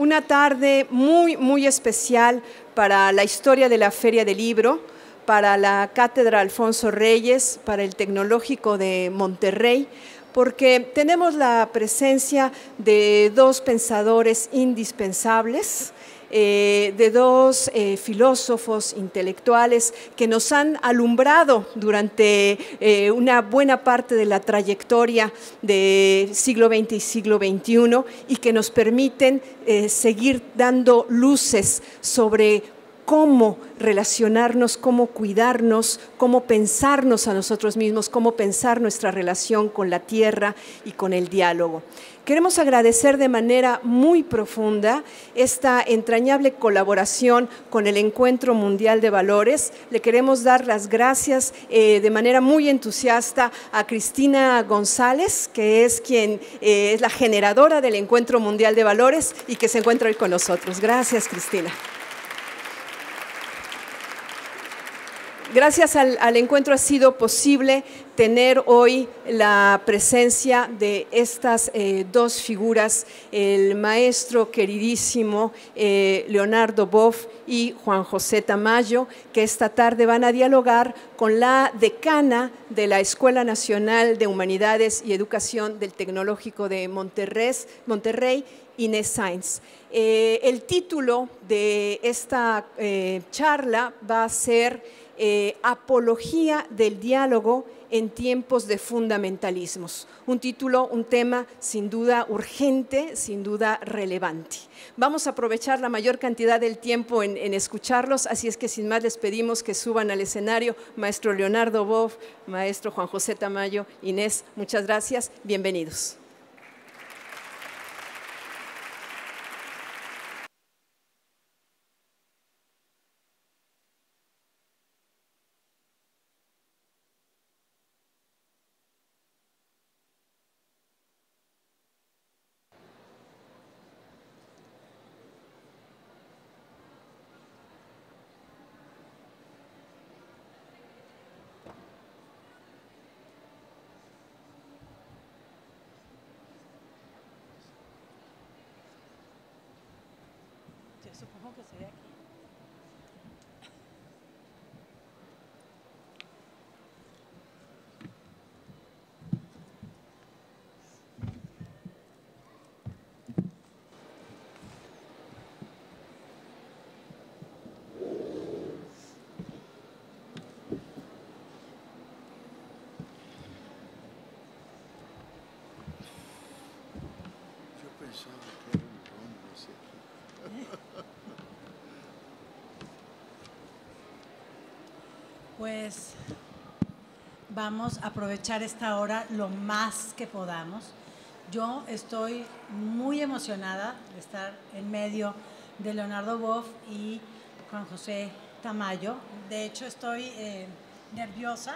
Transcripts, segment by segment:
una tarde muy especial para la historia de la Feria del Libro, para la Cátedra Alfonso Reyes, para el Tecnológico de Monterrey, porque tenemos la presencia de dos pensadores indispensables, de dos filósofos intelectuales que nos han alumbrado durante una buena parte de la trayectoria del siglo XX y siglo XXI y que nos permiten seguir dando luces sobre cómo relacionarnos, cómo cuidarnos, cómo pensarnos a nosotros mismos, cómo pensar nuestra relación con la tierra y con el diálogo. Queremos agradecer de manera muy profunda esta entrañable colaboración con el Encuentro Mundial de Valores. Le queremos dar las gracias de manera muy entusiasta a Cristina González, que es quien es la generadora del Encuentro Mundial de Valores y que se encuentra hoy con nosotros. Gracias, Cristina. Gracias al encuentro ha sido posible tener hoy la presencia de estas dos figuras, el maestro queridísimo Leonardo Boff y Juan José Tamayo, que esta tarde van a dialogar con la decana de la Escuela Nacional de Humanidades y Educación del Tecnológico de Monterrey, Inés Sainz. El título de esta charla va a ser Apología del diálogo en tiempos de fundamentalismos. Un título, un tema sin duda urgente, sin duda relevante. Vamos a aprovechar la mayor cantidad del tiempo en escucharlos, así es que sin más les pedimos que suban al escenario. Maestro Leonardo Boff, maestro Juan José Tamayo, Inés, muchas gracias, bienvenidos. Supongo que sería aquí. Yo pensaba que era un rombo ese aquí. Pues vamos a aprovechar esta hora lo más que podamos. Yo estoy muy emocionada de estar en medio de Leonardo Boff y Juan José Tamayo. De hecho, estoy nerviosa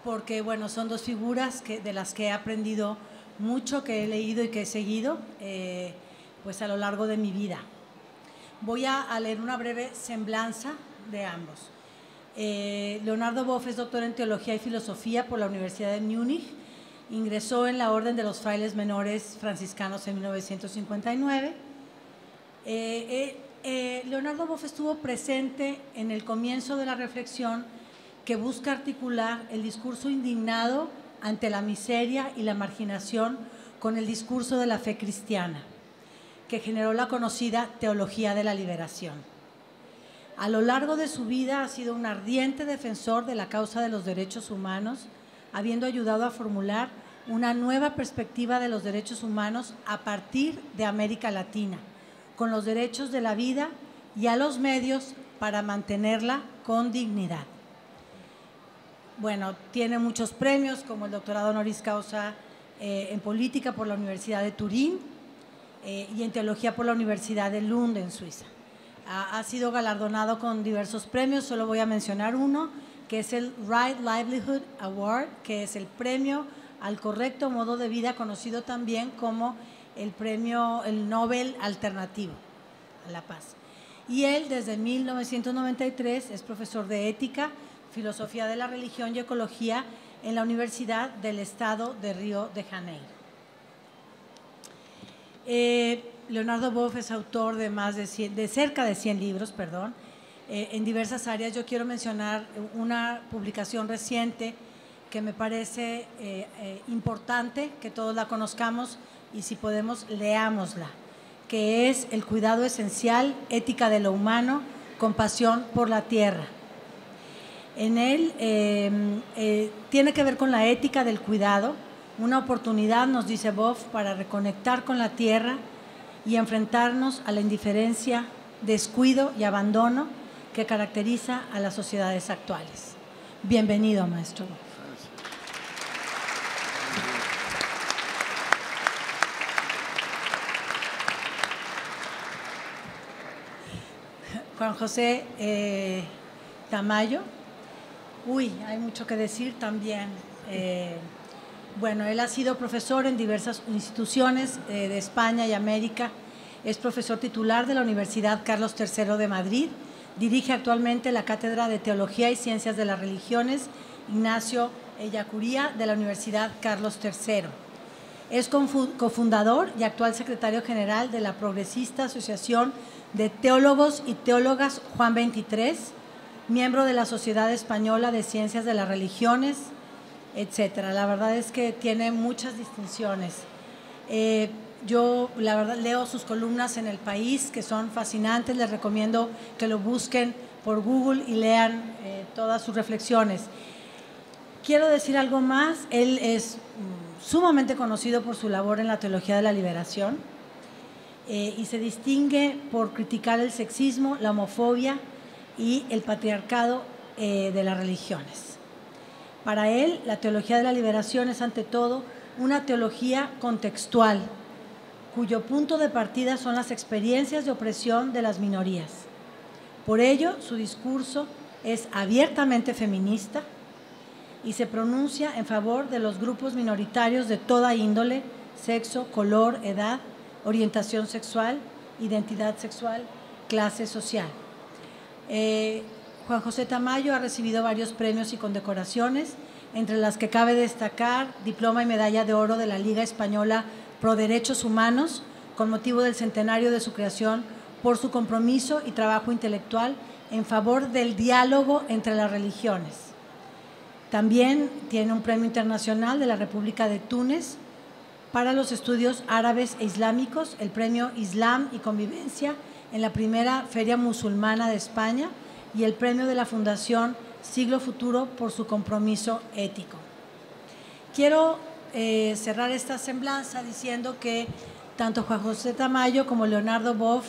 porque, bueno, son dos figuras de las que he aprendido mucho, que he leído y que he seguido pues a lo largo de mi vida. Voy a leer una breve semblanza de ambos. Leonardo Boff es doctor en Teología y Filosofía por la Universidad de Múnich. Ingresó en la Orden de los Frailes Menores Franciscanos en 1959. Leonardo Boff estuvo presente en el comienzo de la reflexión que busca articular el discurso indignado ante la miseria y la marginación con el discurso de la fe cristiana, que generó la conocida Teología de la Liberación. A lo largo de su vida ha sido un ardiente defensor de la causa de los derechos humanos, habiendo ayudado a formular una nueva perspectiva de los derechos humanos a partir de América Latina, con los derechos de la vida y a los medios para mantenerla con dignidad. Bueno, tiene muchos premios, como el doctorado honoris causa en política por la Universidad de Turín y en teología por la Universidad de Lund, en Suiza. Ha sido galardonado con diversos premios, solo voy a mencionar uno, que es el Right Livelihood Award, que es el premio al correcto modo de vida, conocido también como el premio, el Nobel Alternativo a la Paz. Y él, desde 1993, es profesor de Ética, Filosofía de la Religión y Ecología en la Universidad del Estado de Río de Janeiro. Leonardo Boff es autor de cerca de 100 libros, en diversas áreas. Yo quiero mencionar una publicación reciente que me parece importante que todos la conozcamos y, si podemos, leámosla, que es El cuidado esencial, ética de lo humano, compasión por la tierra. En él tiene que ver con la ética del cuidado, una oportunidad, nos dice Boff, para reconectar con la tierra y enfrentarnos a la indiferencia, descuido y abandono que caracteriza a las sociedades actuales. Bienvenido, maestro Boff. Juan José Tamayo. Hay mucho que decir también. Bueno, él ha sido profesor en diversas instituciones de España y América. Es profesor titular de la Universidad Carlos III de Madrid. Dirige actualmente la Cátedra de Teología y Ciencias de las Religiones Ignacio Ellacuría de la Universidad Carlos III. Es cofundador y actual secretario general de la progresista Asociación de Teólogos y Teólogas Juan XXIII, miembro de la Sociedad Española de Ciencias de las Religiones, etcétera. La verdad es que tiene muchas distinciones. Yo, la verdad, leo sus columnas en El País, que son fascinantes. Les recomiendo que lo busquen por Google y lean todas sus reflexiones. Quiero decir algo más. Él es sumamente conocido por su labor en la teología de la liberación y se distingue por criticar el sexismo, la homofobia y el patriarcado de las religiones. Para él, la teología de la liberación es ante todo una teología contextual, cuyo punto de partida son las experiencias de opresión de las minorías. Por ello, su discurso es abiertamente feminista y se pronuncia en favor de los grupos minoritarios de toda índole, sexo, color, edad, orientación sexual, identidad sexual, clase social. Juan José Tamayo ha recibido varios premios y condecoraciones, entre las que cabe destacar diploma y medalla de oro de la Liga Española Pro Derechos Humanos, con motivo del centenario de su creación, por su compromiso y trabajo intelectual en favor del diálogo entre las religiones. También tiene un premio internacional de la República de Túnez para los estudios árabes e islámicos, el premio Islam y Convivencia en la primera Feria Musulmana de España y el premio de la Fundación Siglo Futuro por su compromiso ético. Quiero cerrar esta semblanza diciendo que tanto Juan José Tamayo como Leonardo Boff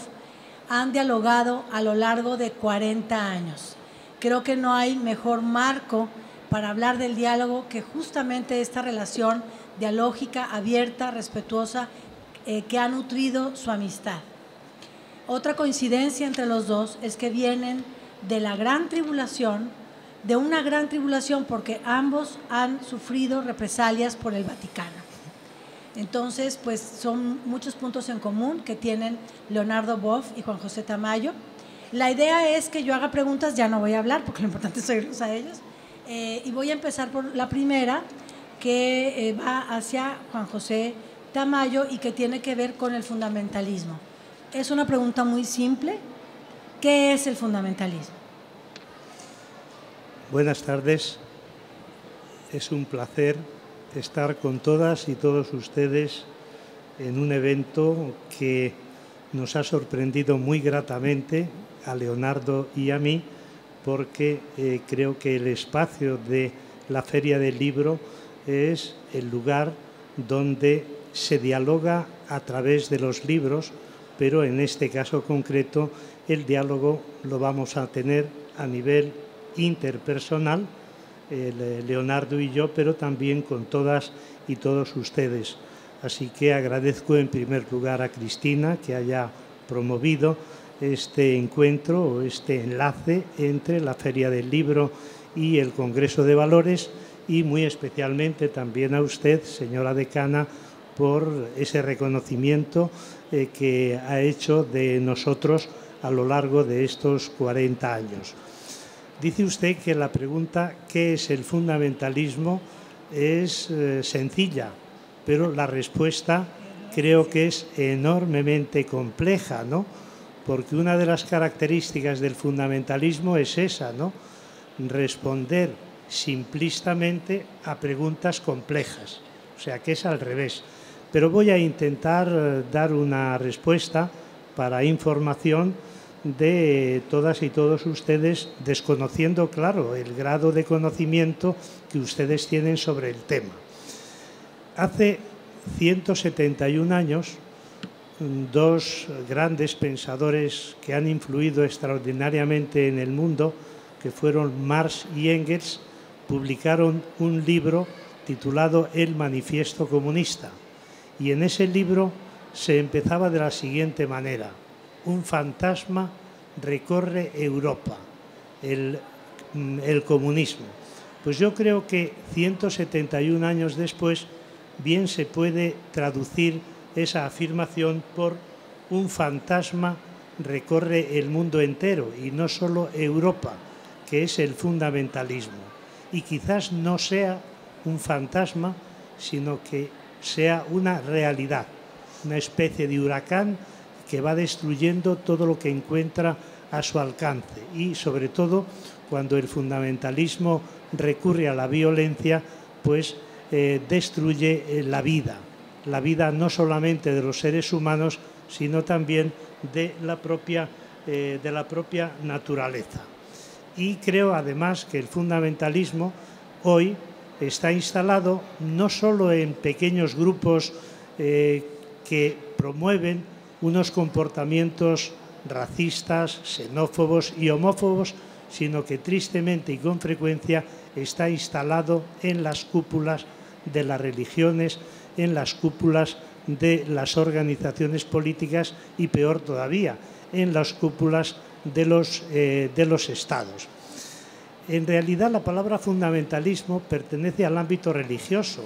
han dialogado a lo largo de 40 años. Creo que no hay mejor marco para hablar del diálogo que justamente esta relación dialógica, abierta, respetuosa, que ha nutrido su amistad. Otra coincidencia entre los dos es que vienen de la gran tribulación, de una gran tribulación, porque ambos han sufrido represalias por el Vaticano. Entonces, pues son muchos puntos en común que tienen Leonardo Boff y Juan José Tamayo. La idea es que yo haga preguntas, ya no voy a hablar porque lo importante es oírlos a ellos. Y voy a empezar por la primera, que va hacia Juan José Tamayo y que tiene que ver con el fundamentalismo. Es una pregunta muy simple. ¿Qué es el fundamentalismo? Buenas tardes. Es un placer estar con todas y todos ustedes en un evento que nos ha sorprendido muy gratamente a Leonardo y a mí, porque creo que el espacio de la Feria del Libro es el lugar donde se dialoga a través de los libros, pero en este caso concreto el diálogo lo vamos a tener a nivel interpersonal, Leonardo y yo, pero también con todas y todos ustedes. Así que agradezco en primer lugar a Cristina que haya promovido este encuentro o este enlace entre la Feria del Libro y el Congreso de Valores, y muy especialmente también a usted, señora decana, por ese reconocimiento que ha hecho de nosotros a lo largo de estos 40 años. Dice usted que la pregunta ¿qué es el fundamentalismo? Es sencilla, pero la respuesta creo que es enormemente compleja, ¿no? Porque una de las características del fundamentalismo es esa, ¿no? Responder simplistamente a preguntas complejas, o sea que es al revés. Pero voy a intentar dar una respuesta para información de todas y todos ustedes, desconociendo, claro, el grado de conocimiento que ustedes tienen sobre el tema. Hace 171 años, dos grandes pensadores que han influido extraordinariamente en el mundo, que fueron Marx y Engels, publicaron un libro titulado El Manifiesto Comunista. Y en ese libro se empezaba de la siguiente manera: un fantasma recorre Europa, el comunismo. Pues yo creo que 171 años después bien se puede traducir esa afirmación por un fantasma recorre el mundo entero y no solo Europa, que es el fundamentalismo. Y quizás no sea un fantasma, sino que sea una realidad, una especie de huracán que va destruyendo todo lo que encuentra a su alcance. Y sobre todo cuando el fundamentalismo recurre a la violencia, pues destruye la vida no solamente de los seres humanos, sino también de la propia naturaleza. Y creo además que el fundamentalismo hoy está instalado no solo en pequeños grupos que promueven unos comportamientos racistas, xenófobos y homófobos, sino que tristemente y con frecuencia está instalado en las cúpulas de las religiones, en las cúpulas de las organizaciones políticas y, peor todavía, en las cúpulas de los estados. En realidad, la palabra fundamentalismo pertenece al ámbito religioso.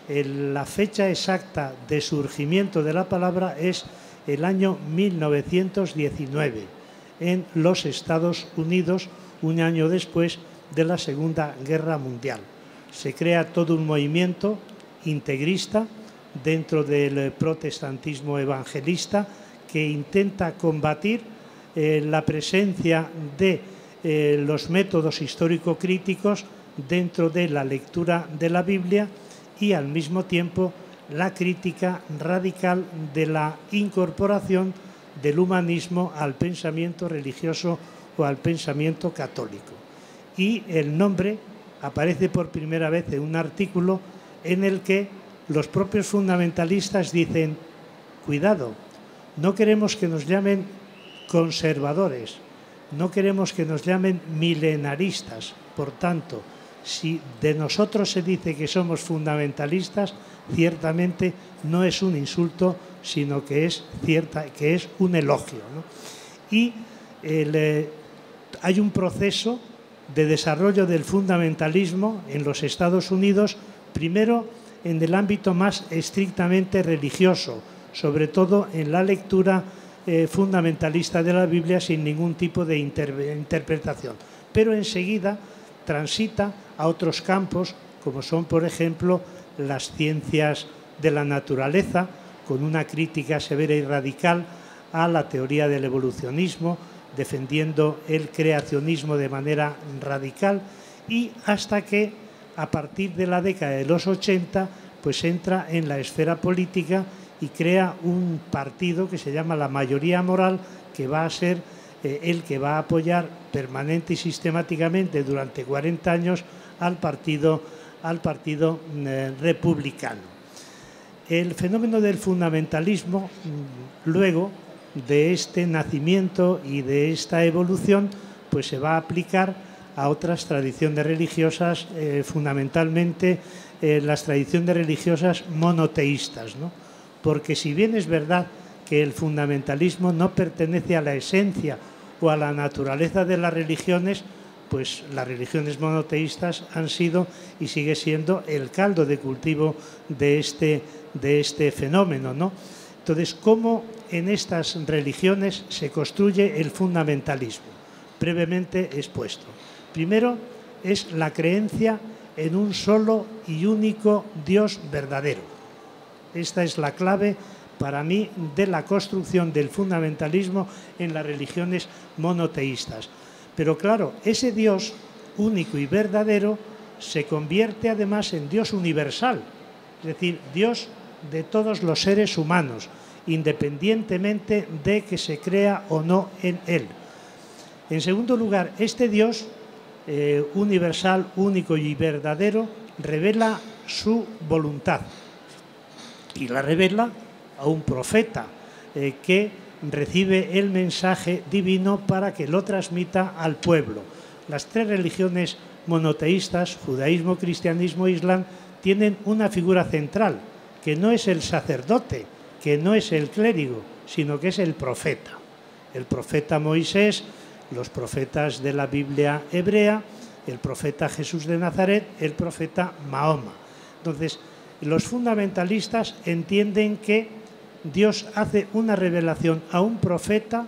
La fecha exacta de surgimiento de la palabra es el año 1919, en los Estados Unidos, un año después de la Segunda Guerra Mundial. Se crea todo un movimiento integrista dentro del protestantismo evangelista que intenta combatir la presencia de los métodos histórico-críticos dentro de la lectura de la Biblia y al mismo tiempo la crítica radical de la incorporación del humanismo al pensamiento religioso o al pensamiento católico. Y el nombre aparece por primera vez en un artículo en el que los propios fundamentalistas dicen: cuidado, no queremos que nos llamen conservadores, no queremos que nos llamen milenaristas. Por tanto, si de nosotros se dice que somos fundamentalistas, ciertamente no es un insulto, sino que es un elogio, ¿no? Y hay un proceso de desarrollo del fundamentalismo en los Estados Unidos, primero en el ámbito más estrictamente religioso, sobre todo en la lectura fundamentalista de la Biblia sin ningún tipo de interpretación. Pero enseguida transita a otros campos, como son, por ejemplo, las ciencias de la naturaleza, con una crítica severa y radical a la teoría del evolucionismo, defendiendo el creacionismo de manera radical, y hasta que, a partir de la década de los 80, pues entra en la esfera política y crea un partido que se llama la Mayoría Moral, que va a ser el que va a apoyar permanente y sistemáticamente durante 40 años al partido republicano. El fenómeno del fundamentalismo, luego de este nacimiento y de esta evolución, pues se va a aplicar a otras tradiciones religiosas, fundamentalmente las tradiciones religiosas monoteístas, ¿no? Porque si bien es verdad que el fundamentalismo no pertenece a la esencia o a la naturaleza de las religiones, pues las religiones monoteístas han sido y sigue siendo el caldo de cultivo de este fenómeno, ¿no? Entonces, ¿cómo en estas religiones se construye el fundamentalismo? Brevemente expuesto. Primero, es la creencia en un solo y único Dios verdadero. Esta es la clave para mí, de la construcción del fundamentalismo en las religiones monoteístas. Pero claro, ese Dios único y verdadero se convierte además en Dios universal, es decir, Dios de todos los seres humanos, independientemente de que se crea o no en Él. En segundo lugar, este Dios universal, único y verdadero, revela su voluntad y la revela a un profeta que recibe el mensaje divino para que lo transmita al pueblo. Las tres religiones monoteístas, judaísmo, cristianismo e islam, tienen una figura central, que no es el sacerdote, que no es el clérigo, sino que es el profeta. El profeta Moisés, los profetas de la Biblia hebrea, el profeta Jesús de Nazaret, el profeta Mahoma. Entonces, los fundamentalistas entienden que Dios hace una revelación a un profeta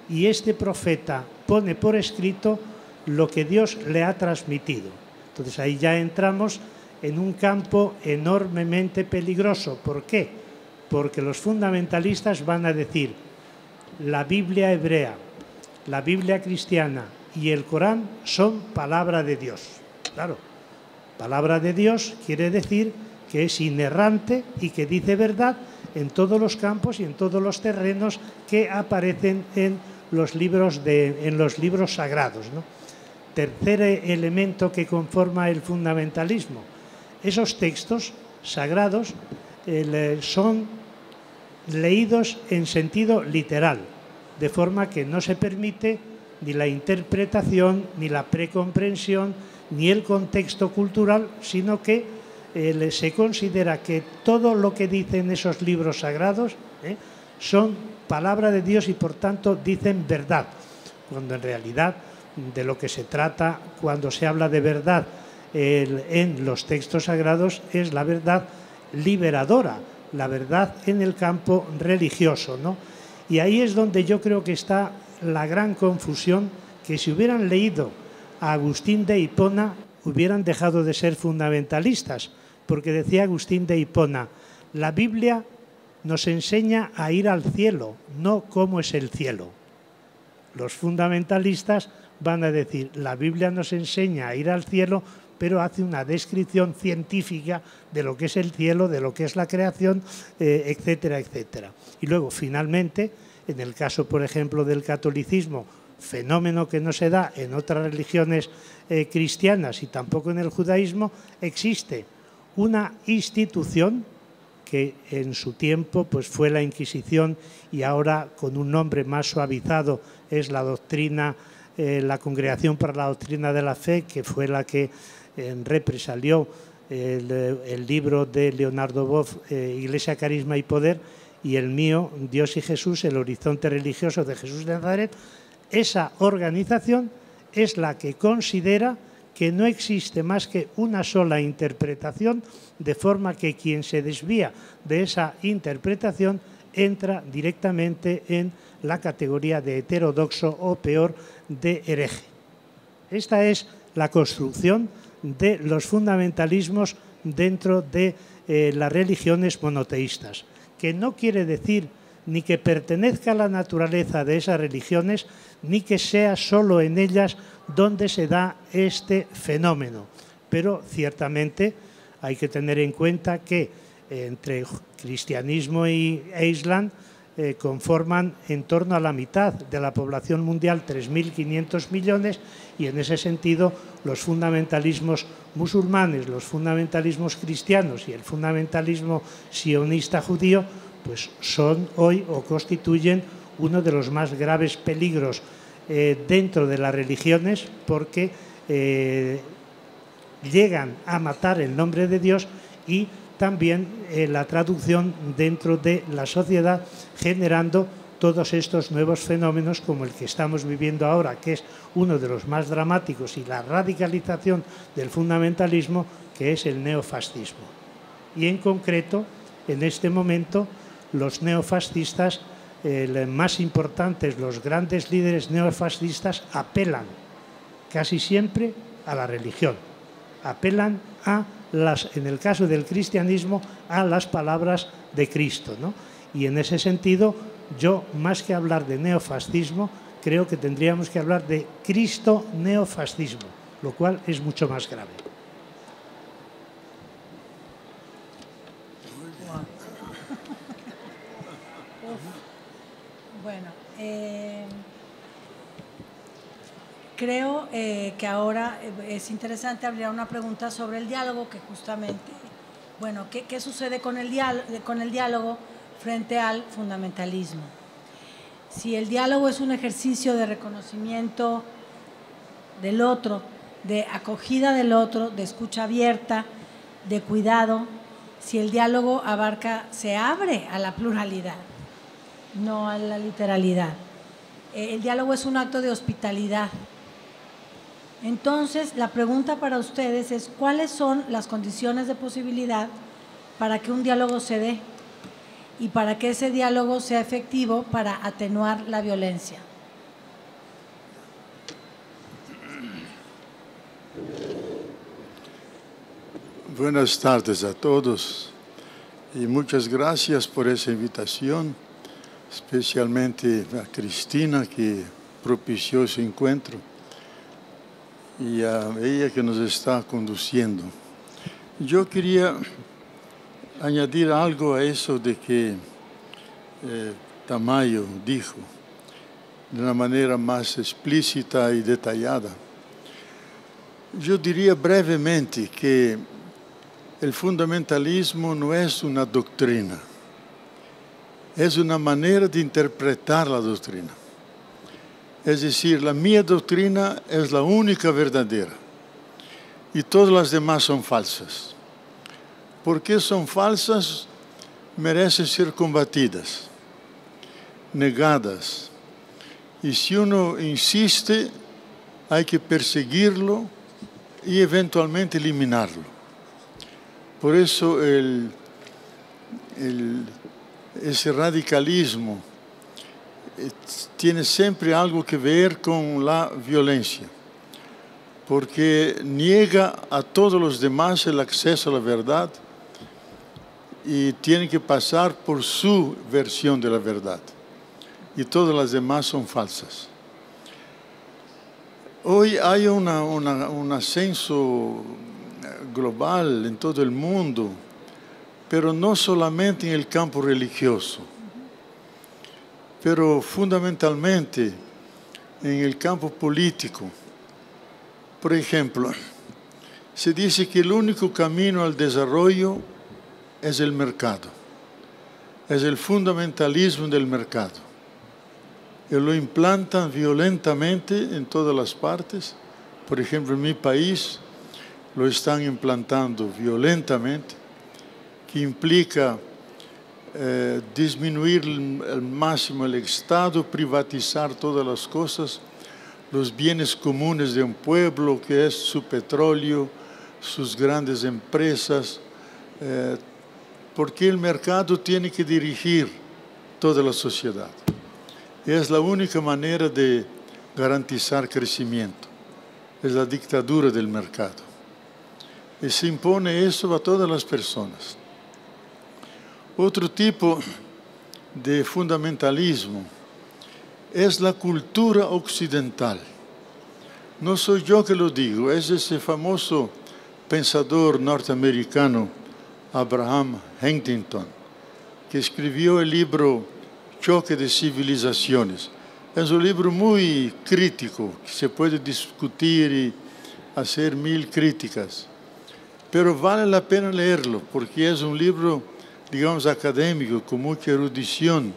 y este profeta pone por escrito lo que Dios le ha transmitido. Entonces ahí ya entramos en un campo enormemente peligroso. ¿Por qué? Porque los fundamentalistas van a decir la Biblia hebrea, la Biblia cristiana y el Corán son palabra de Dios. Claro, palabra de Dios quiere decir que es inerrante y que dice verdad en todos los campos y en todos los terrenos que aparecen en los libros sagrados, ¿no? Tercer elemento que conforma el fundamentalismo. Esos textos sagrados son leídos en sentido literal, de forma que no se permite ni la interpretación, ni la precomprensión, ni el contexto cultural, sino que se considera que todo lo que dicen esos libros sagrados son palabra de Dios y por tanto dicen verdad, cuando en realidad de lo que se trata cuando se habla de verdad en los textos sagrados es la verdad liberadora, la verdad en el campo religioso, ¿no? Y ahí es donde yo creo que está la gran confusión, que si hubieran leído a Agustín de Hipona hubieran dejado de ser fundamentalistas, porque decía Agustín de Hipona, la Biblia nos enseña a ir al cielo, no cómo es el cielo. Los fundamentalistas van a decir, la Biblia nos enseña a ir al cielo, pero hace una descripción científica de lo que es el cielo, de lo que es la creación, etcétera, etcétera. Y luego, finalmente, en el caso, por ejemplo, del catolicismo, fenómeno que no se da en otras religiones cristianas y tampoco en el judaísmo, existe una institución que en su tiempo pues, fue la Inquisición y ahora con un nombre más suavizado es la doctrina, la Congregación para la Doctrina de la Fe, que fue la que represalió el libro de Leonardo Boff, Iglesia, Carisma y Poder, y el mío, Dios y Jesús, el horizonte religioso de Jesús de Nazaret. Esa organización es la que considera que no existe más que una sola interpretación, de forma que quien se desvía de esa interpretación entra directamente en la categoría de heterodoxo o peor, de hereje. Esta es la construcción de los fundamentalismos dentro de las religiones monoteístas, que no quiere decir ni que pertenezca a la naturaleza de esas religiones, ni que sea solo en ellas donde se da este fenómeno. Pero ciertamente hay que tener en cuenta que entre cristianismo e islam conforman en torno a la mitad de la población mundial, 3.500 millones, y en ese sentido los fundamentalismos musulmanes, los fundamentalismos cristianos y el fundamentalismo sionista judío pues son hoy o constituyen uno de los más graves peligros dentro de las religiones, porque llegan a matar el nombre de Dios y también la traducción dentro de la sociedad, generando todos estos nuevos fenómenos como el que estamos viviendo ahora, que es uno de los más dramáticos, y la radicalización del fundamentalismo, que es el neofascismo. Y en concreto, en este momento, los neofascistas, más importantes, los grandes líderes neofascistas, apelan casi siempre a la religión, apelan a en el caso del cristianismo, a las palabras de Cristo, ¿no? Y en ese sentido, yo, más que hablar de neofascismo, creo que tendríamos que hablar de Cristo-neofascismo, lo cual es mucho más grave. Bueno, creo que ahora es interesante abrir una pregunta sobre el diálogo, que justamente, bueno, ¿qué sucede con el diálogo frente al fundamentalismo? Si el diálogo es un ejercicio de reconocimiento del otro, de acogida del otro, de escucha abierta, de cuidado, si el diálogo se abre a la pluralidad, no a la literalidad. El diálogo es un acto de hospitalidad. Entonces, la pregunta para ustedes es: ¿cuáles son las condiciones de posibilidad para que un diálogo se dé y para que ese diálogo sea efectivo para atenuar la violencia? Buenas tardes a todos y muchas gracias por esa invitación, especialmente a Cristina, que propició ese encuentro, y a ella que nos está conduciendo. Yo quería añadir algo a eso de que Tamayo dijo de una manera más explícita y detallada. Yo diría brevemente que el fundamentalismo no es una doctrina, es una manera de interpretar la doctrina. Es decir, la mía doctrina es la única verdadera y todas las demás son falsas. ¿Por qué son falsas? Merecen ser combatidas, negadas. Y si uno insiste, hay que perseguirlo y eventualmente eliminarlo. Por eso ese radicalismo tiene siempre algo que ver con la violencia, porque niega a todos los demás el acceso a la verdad y tienen que pasar por su versión de la verdad, y todas las demás son falsas. Hoy hay un ascenso global en todo el mundo, pero no solamente en el campo religioso, pero fundamentalmente en el campo político. Por ejemplo, se dice que el único camino al desarrollo es el mercado, es el fundamentalismo del mercado. Y lo implantan violentamente en todas las partes. Por ejemplo, en mi país lo están implantando violentamente, que implica disminuir al máximo el Estado, privatizar todas las cosas, los bienes comunes de un pueblo, que es su petróleo, sus grandes empresas, porque el mercado tiene que dirigir toda la sociedad. Es la única manera de garantizar crecimiento, es la dictadura del mercado. Y se impone eso a todas las personas. Otro tipo de fundamentalismo es la cultura occidental. No soy yo que lo digo, es ese famoso pensador norteamericano Abraham Huntington, que escribió el libro Choque de Civilizaciones. Es un libro muy crítico, que se puede discutir y hacer mil críticas, pero vale la pena leerlo, porque es un libro, digamos, académico, con mucha erudición.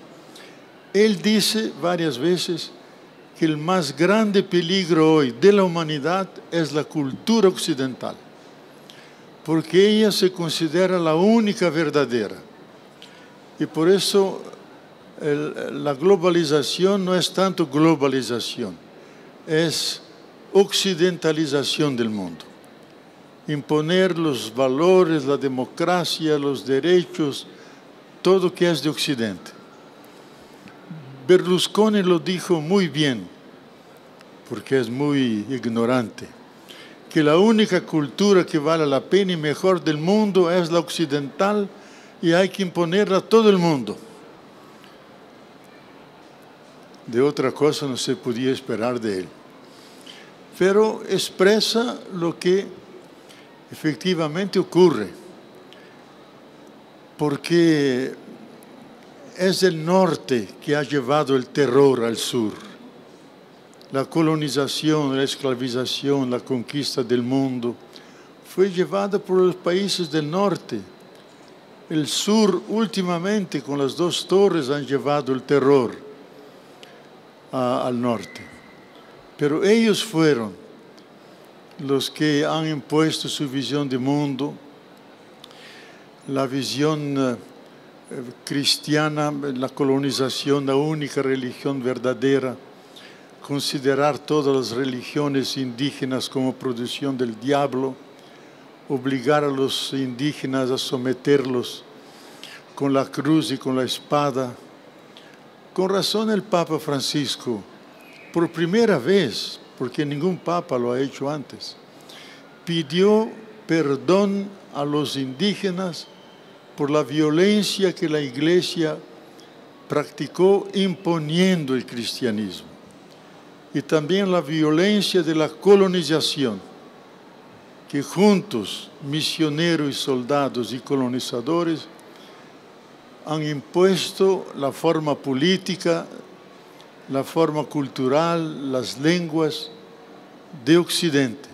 Él dice varias veces que el más grande peligro hoy de la humanidad es la cultura occidental, porque ella se considera la única verdadera. Y por eso la globalización no es tanto globalización, es occidentalización del mundo. Imponer los valores, la democracia, los derechos, todo que es de Occidente. Berlusconi lo dijo muy bien, porque es muy ignorante, que la única cultura que vale la pena y mejor del mundo es la occidental y hay que imponerla a todo el mundo. De otra cosa no se podía esperar de él. Pero expresa lo que efectivamente ocurre, porque es el norte que ha llevado el terror al sur. La colonización, la esclavización, la conquista del mundo fue llevada por los países del norte. El sur últimamente con las dos torres han llevado el terror al norte. Pero ellos fueron los que han impuesto su visión de mundo, la visión cristiana, la colonización, la única religión verdadera, considerar todas las religiones indígenas como producción del diablo, obligar a los indígenas a someterlos con la cruz y con la espada. Con razón el Papa Francisco, por primera vez, porque ningún papa lo ha hecho antes, pidió perdón a los indígenas por la violencia que la Iglesia practicó imponiendo el cristianismo, y también la violencia de la colonización, que juntos, misioneros y soldados y colonizadores, han impuesto la forma política, la forma cultural, las lenguas de Occidente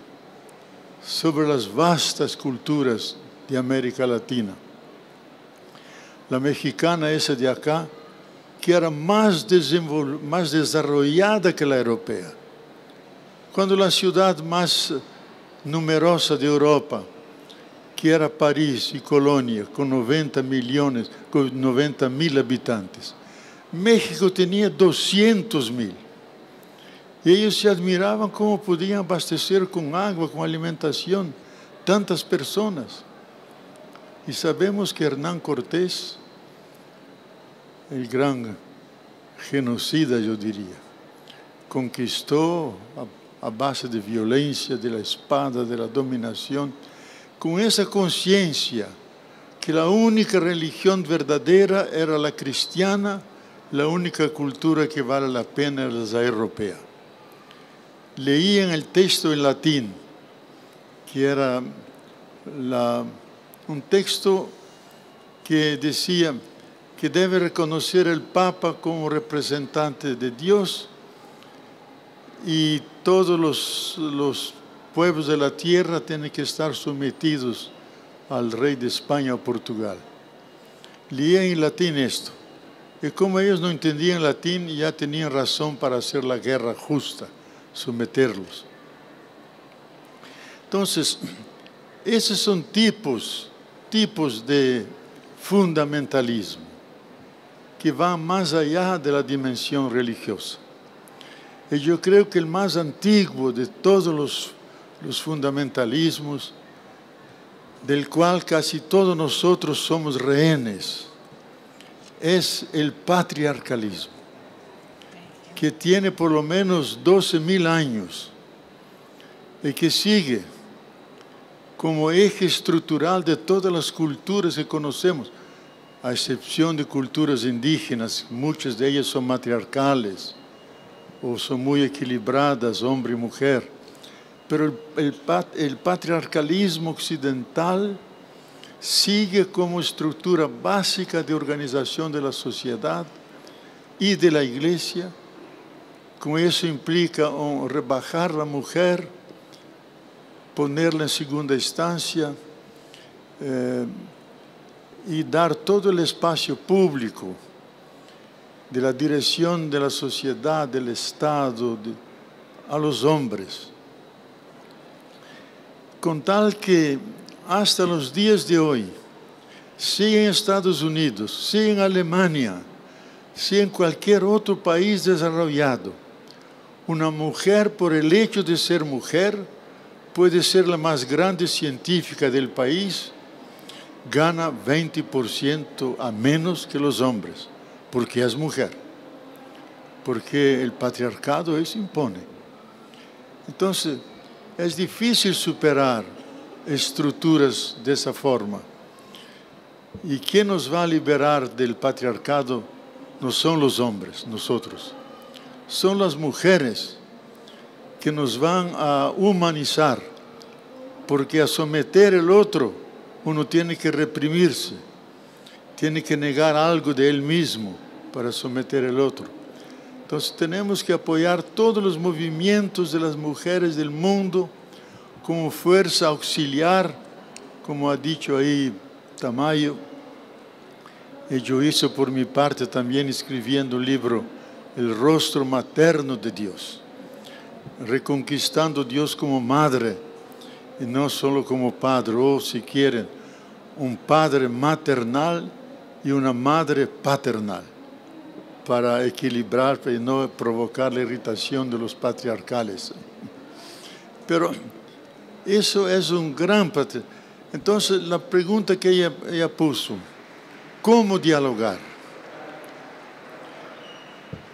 sobre las vastas culturas de América Latina. La mexicana, esa de acá, que era más desarrollada que la europea. Cuando la ciudad más numerosa de Europa, que era París y Colonia, con 90.000 habitantes, México tenía 200.000. Y ellos se admiraban cómo podían abastecer con agua, con alimentación, tantas personas. Y sabemos que Hernán Cortés, el gran genocida, yo diría, conquistó a base de violencia, de la espada, de la dominación, con esa conciencia que la única religión verdadera era la cristiana, la única cultura que vale la pena era la europea. Leían el texto en latín, que era un texto que decía que debe reconocer el Papa como representante de Dios y todos los pueblos de la tierra tienen que estar sometidos al rey de España o Portugal. Leían en latín esto. Y como ellos no entendían latín, ya tenían razón para hacer la guerra justa, someterlos. Entonces, esos son tipos de fundamentalismo que van más allá de la dimensión religiosa. Y yo creo que el más antiguo de todos los fundamentalismos, del cual casi todos nosotros somos rehenes, es el patriarcalismo, que tiene por lo menos 12.000 años y que sigue como eje estructural de todas las culturas que conocemos, a excepción de culturas indígenas, muchas de ellas son matriarcales o son muy equilibradas, hombre y mujer. Pero el patriarcalismo occidental sigue como estructura básica de organización de la sociedad y de la Iglesia. Con eso implica rebajar a la mujer, ponerla en segunda instancia y dar todo el espacio público de la dirección de la sociedad, del Estado, a los hombres. Con tal que hasta los días de hoy, sea en Estados Unidos, sea en Alemania, sea en cualquier otro país desarrollado, una mujer, por el hecho de ser mujer, puede ser la más grande científica del país, gana 20% a menos que los hombres, porque es mujer, porque el patriarcado eso impone. Entonces, es difícil superar estructuras de esa forma. ¿Y quién nos va a liberar del patriarcado? No son los hombres, nosotros. son las mujeres que nos van a humanizar, porque a someter el otro uno tiene que reprimirse, tiene que negar algo de él mismo para someter el otro. Entonces tenemos que apoyar todos los movimientos de las mujeres del mundo como fuerza auxiliar, como ha dicho ahí Tamayo. Y yo hice por mi parte también escribiendo un libro, El rostro materno de Dios, reconquistando a Dios como madre y no solo como padre, o si quieren, un padre maternal y una madre paternal, para equilibrar y no provocar la irritación de los patriarcales. Pero eso es un gran... Entonces la pregunta que ella puso, ¿cómo dialogar?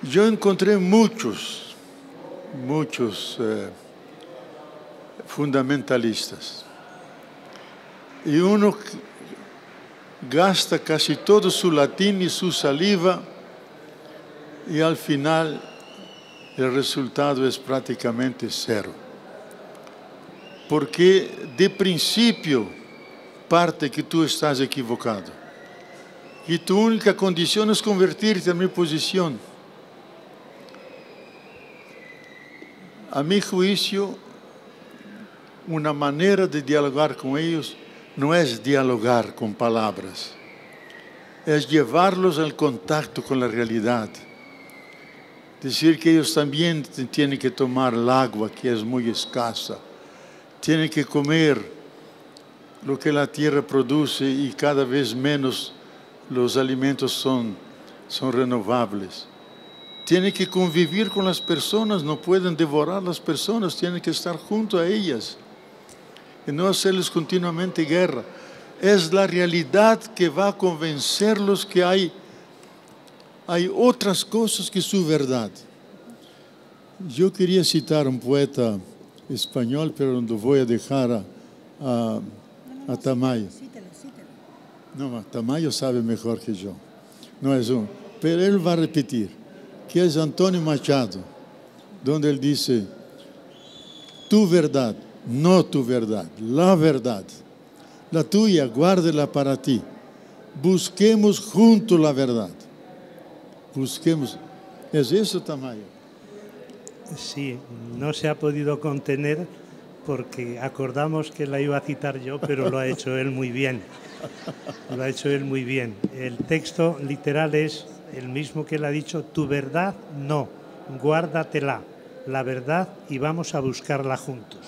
Yo encontré muchos fundamentalistas. Y uno gasta casi todo su latín y su saliva y al final el resultado es prácticamente cero. Porque de principio parte que tú estás equivocado. Y tu única condición es convertirte a mi posición. A mi juicio, una manera de dialogar con ellos no es dialogar con palabras, es llevarlos al contacto con la realidad. Decir que ellos también tienen que tomar el agua, que es muy escasa, tienen que comer lo que la tierra produce y cada vez menos los alimentos son renovables. Tienen que convivir con las personas, no pueden devorar las personas, tienen que estar junto a ellas y no hacerles continuamente guerra. Es la realidad que va a convencerlos que hay otras cosas que su verdad. Yo quería citar un poeta español, pero lo voy a dejar a Tamayo. No, Tamayo sabe mejor que yo. No es uno, pero él va a repetir, que es Antonio Machado, donde él dice, tu verdad, no tu verdad, la verdad, la tuya, guárdela para ti. Busquemos juntos la verdad. Busquemos. ¿Es eso, Tamayo? Sí, no se ha podido contener porque acordamos que la iba a citar yo, pero lo ha hecho él muy bien. Lo ha hecho él muy bien. El texto literal es el mismo que él ha dicho, tu verdad no, guárdatela, la verdad y vamos a buscarla juntos.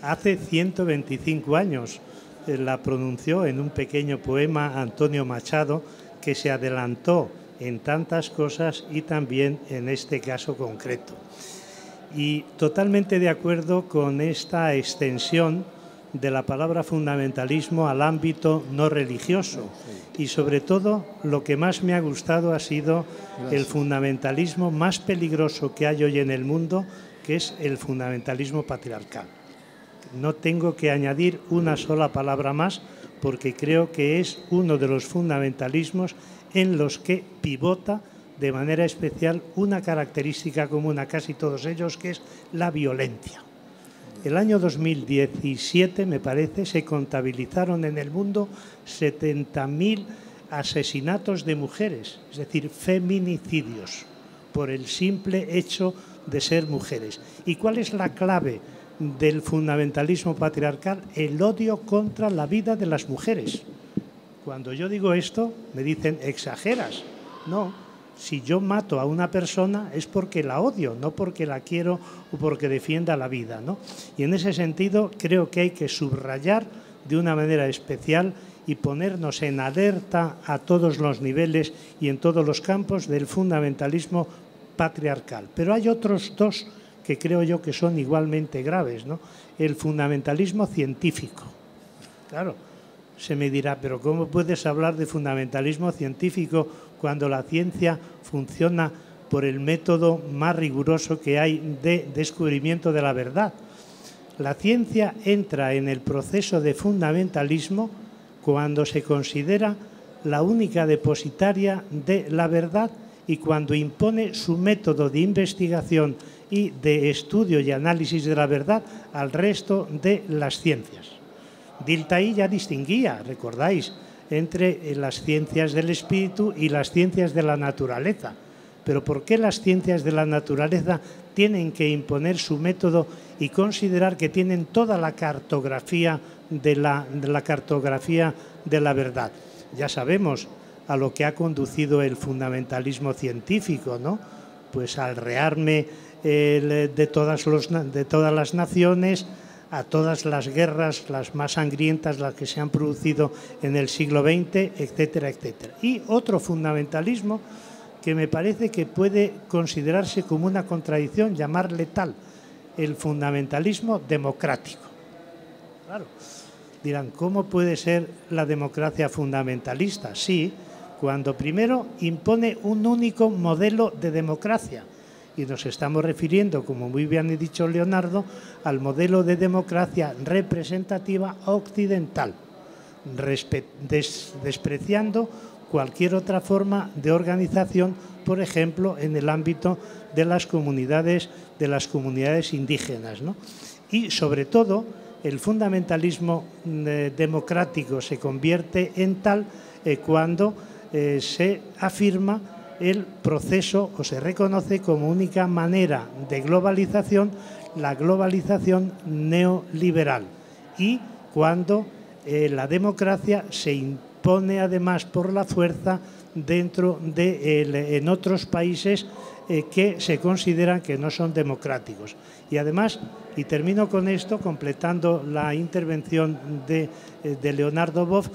Hace 125 años la pronunció en un pequeño poema Antonio Machado, que se adelantó en tantas cosas y también en este caso concreto. Y totalmente de acuerdo con esta extensión de la palabra fundamentalismo al ámbito no religioso. Y sobre todo, lo que más me ha gustado ha sido el fundamentalismo más peligroso que hay hoy en el mundo, que es el fundamentalismo patriarcal. No tengo que añadir una sola palabra más, porque creo que es uno de los fundamentalismos en los que pivota de manera especial una característica común a casi todos ellos, que es la violencia. El año 2017, me parece, se contabilizaron en el mundo 70.000 asesinatos de mujeres, es decir, feminicidios, por el simple hecho de ser mujeres. ¿Y cuál es la clave del fundamentalismo patriarcal? El odio contra la vida de las mujeres. Cuando yo digo esto, me dicen, exageras. No. Si yo mato a una persona es porque la odio, no porque la quiero o porque defienda la vida, ¿no? Y en ese sentido creo que hay que subrayar de una manera especial y ponernos en alerta a todos los niveles y en todos los campos del fundamentalismo patriarcal. Pero hay otros dos que creo yo que son igualmente graves, ¿no? El fundamentalismo científico. Claro, se me dirá, pero ¿cómo puedes hablar de fundamentalismo científico cuando la ciencia funciona por el método más riguroso que hay de descubrimiento de la verdad? La ciencia entra en el proceso de fundamentalismo cuando se considera la única depositaria de la verdad y cuando impone su método de investigación y de estudio y análisis de la verdad al resto de las ciencias. Dilthey ya distinguía, recordáis, entre las ciencias del espíritu y las ciencias de la naturaleza. Pero ¿por qué las ciencias de la naturaleza tienen que imponer su método y considerar que tienen toda la cartografía de la cartografía de la verdad? Ya sabemos a lo que ha conducido el fundamentalismo científico, ¿no? Pues al rearme de todas las naciones, a todas las guerras, las más sangrientas, las que se han producido en el siglo XX, etcétera, etcétera. Y otro fundamentalismo que me parece que puede considerarse como una contradicción, llamarle tal, el fundamentalismo democrático. Claro, dirán, ¿cómo puede ser la democracia fundamentalista? Sí, cuando primero impone un único modelo de democracia. Y nos estamos refiriendo, como muy bien ha dicho Leonardo, al modelo de democracia representativa occidental, despreciando cualquier otra forma de organización, por ejemplo, en el ámbito de las comunidades indígenas, ¿no? Y, sobre todo, el fundamentalismo democrático se convierte en tal cuando se afirma el proceso o se reconoce como única manera de globalización la globalización neoliberal y cuando la democracia se impone además por la fuerza en otros países que se consideran que no son democráticos. Y además, y termino con esto, completando la intervención de Leonardo Boff,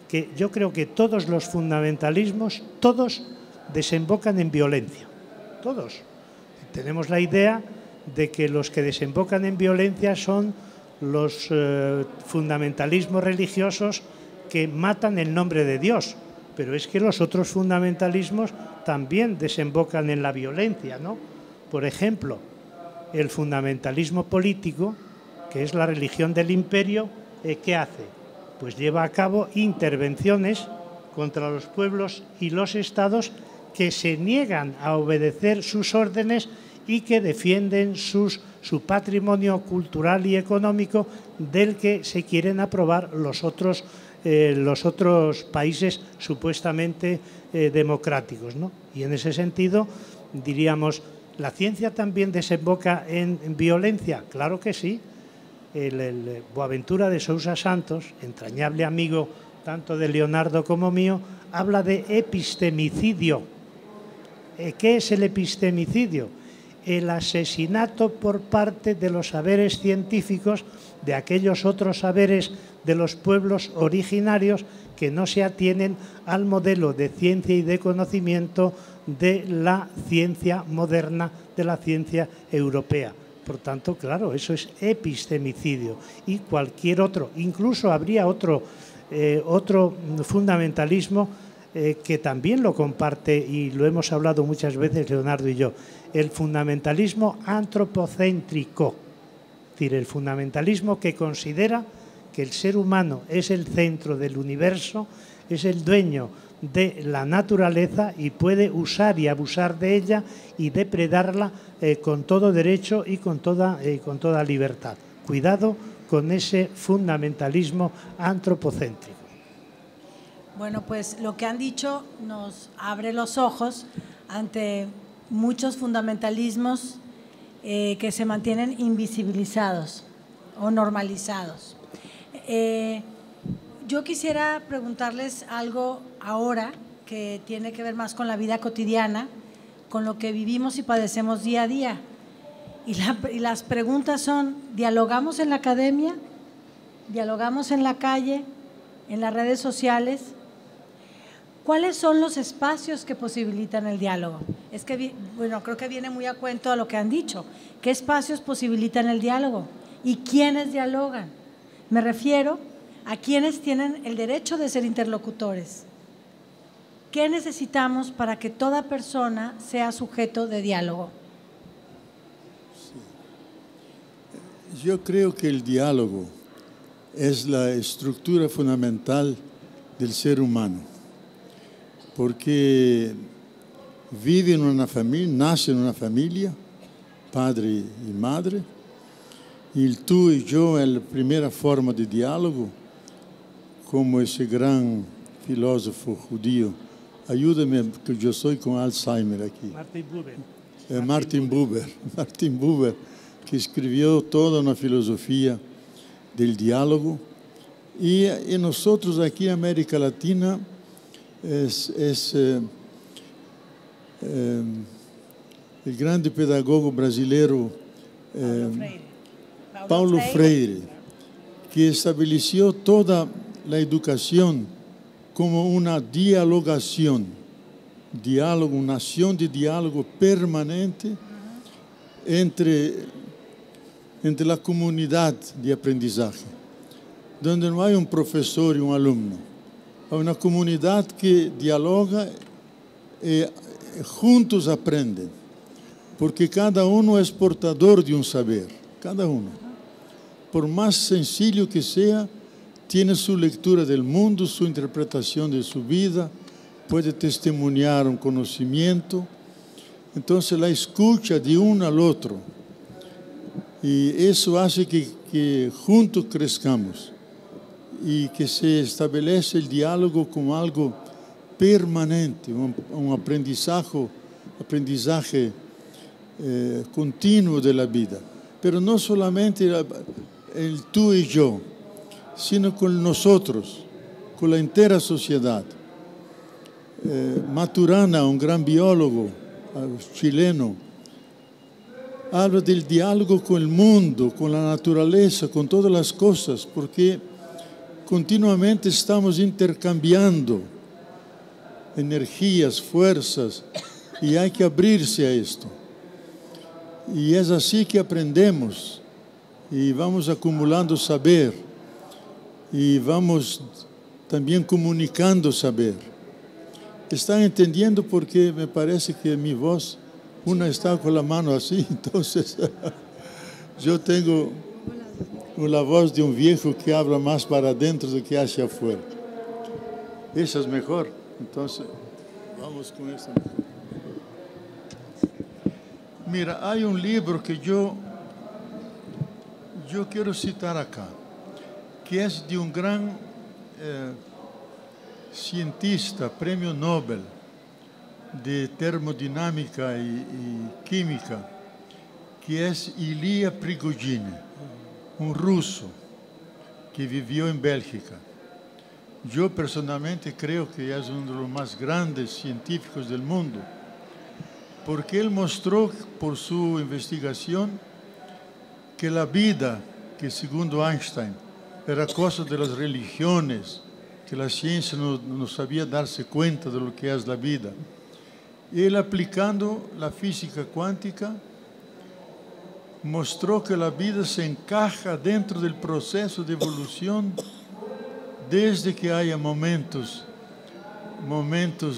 que yo creo que todos los fundamentalismos, todos desembocan en violencia, todos. Tenemos la idea de que los que desembocan en violencia son los fundamentalismos religiosos que matan el nombre de Dios, pero es que los otros fundamentalismos también desembocan en la violencia, ¿no? Por ejemplo, el fundamentalismo político, que es la religión del imperio, ¿qué hace? Pues lleva a cabo intervenciones contra los pueblos y los estados que se niegan a obedecer sus órdenes y que defienden su patrimonio cultural y económico del que se quieren aprobar los otros países supuestamente democráticos, ¿no? Y en ese sentido, diríamos, ¿la ciencia también desemboca en violencia? Claro que sí. El Boaventura de Sousa Santos, entrañable amigo tanto de Leonardo como mío, habla de epistemicidio. ¿Qué es el epistemicidio? El asesinato por parte de los saberes científicos, de aquellos otros saberes de los pueblos originarios que no se atienen al modelo de ciencia y de conocimiento de la ciencia moderna, de la ciencia europea. Por tanto, claro, eso es epistemicidio. Y cualquier otro, incluso habría otro fundamentalismo que también lo comparte y lo hemos hablado muchas veces Leonardo y yo, el fundamentalismo antropocéntrico, es decir, el fundamentalismo que considera que el ser humano es el centro del universo, es el dueño de la naturaleza y puede usar y abusar de ella y depredarla con todo derecho y con toda libertad. Cuidado con ese fundamentalismo antropocéntrico. Bueno, pues lo que han dicho nos abre los ojos ante muchos fundamentalismos que se mantienen invisibilizados o normalizados. Yo quisiera preguntarles algo ahora que tiene que ver más con la vida cotidiana, con lo que vivimos y padecemos día a día. Y las preguntas son, ¿dialogamos en la academia? ¿Dialogamos en la calle? ¿En las redes sociales? ¿Cuáles son los espacios que posibilitan el diálogo? Es que, bueno, creo que viene muy a cuento a lo que han dicho. ¿Qué espacios posibilitan el diálogo? ¿Y quiénes dialogan? Me refiero a quienes tienen el derecho de ser interlocutores. ¿Qué necesitamos para que toda persona sea sujeto de diálogo? Sí. Yo creo que el diálogo es la estructura fundamental del ser humano, porque vive en una familia, nace en una familia, padre y madre, y el tú y yo es la primera forma de diálogo, como ese gran filósofo judío. Ayúdame, que yo soy con Alzheimer aquí. Martin Buber. Martin Buber, que escribió toda una filosofía del diálogo. Y nosotros aquí en América Latina el grande pedagogo brasileiro Paulo Freire, que estableció toda la educación como una dialogación, diálogo, una acción de diálogo permanente entre la comunidad de aprendizaje, donde no hay un profesor y un alumno, hay una comunidad que dialoga y juntos aprenden, porque cada uno es portador de un saber, cada uno. Por más sencillo que sea, tiene su lectura del mundo, su interpretación de su vida, puede testimoniar un conocimiento. Entonces la escucha de uno al otro, y eso hace que juntos crezcamos y que se establece el diálogo como algo permanente, un aprendizaje continuo de la vida. Pero no solamente el tú y yo, sino con nosotros, con la entera sociedad. Maturana, un gran biólogo chileno, habla del diálogo con el mundo, con la naturaleza, con todas las cosas, porque continuamente estamos intercambiando energías, fuerzas, y hay que abrirse a esto. Y es así que aprendemos y vamos acumulando saber y vamos también comunicando saber. ¿Están entendiendo? Porque me parece que mi voz, una está con la mano así, entonces yo tengo la voz de un viejo que habla más para adentro do que hacia afuera. Esa es mejor, entonces vamos con esa. Mira, hay un libro que yo quiero citar acá, que es de un gran cientista, premio Nobel de termodinámica y química, que es Ilya Prigogine, un ruso que vivió en Bélgica. Yo personalmente creo que es uno de los más grandes científicos del mundo, porque él mostró por su investigación que la vida, que segundo Einstein era cosa de las religiones, que la ciencia no sabía darse cuenta de lo que es la vida. Él, aplicando la física cuántica, mostró que la vida se encaja dentro del proceso de evolución desde que haya momentos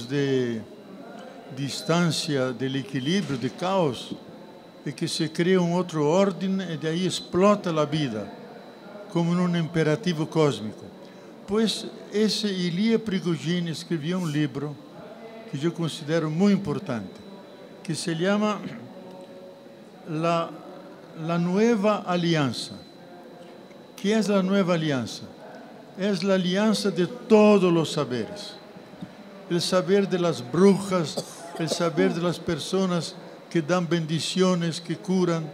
de distancia del equilibrio, de caos, y que se crea un otro orden y de ahí explota la vida como en un imperativo cósmico. Pues ese Ilya Prigogine escribió un libro que yo considero muy importante, que se llama La Nueva Alianza. ¿Qué es la Nueva Alianza? Es la alianza de todos los saberes. El saber de las brujas, el saber de las personas que dan bendiciones, que curan,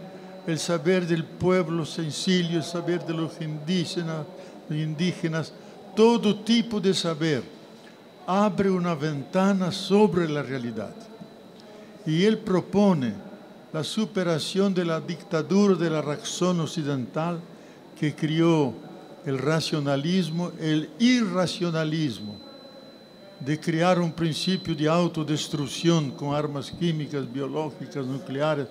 el saber del pueblo sencillo, el saber de los indígenas, todo tipo de saber abre una ventana sobre la realidad. Y él propone la superación de la dictadura de la razón occidental que crió el racionalismo, el irracionalismo, de crear un principio de autodestrucción con armas químicas, biológicas, nucleares,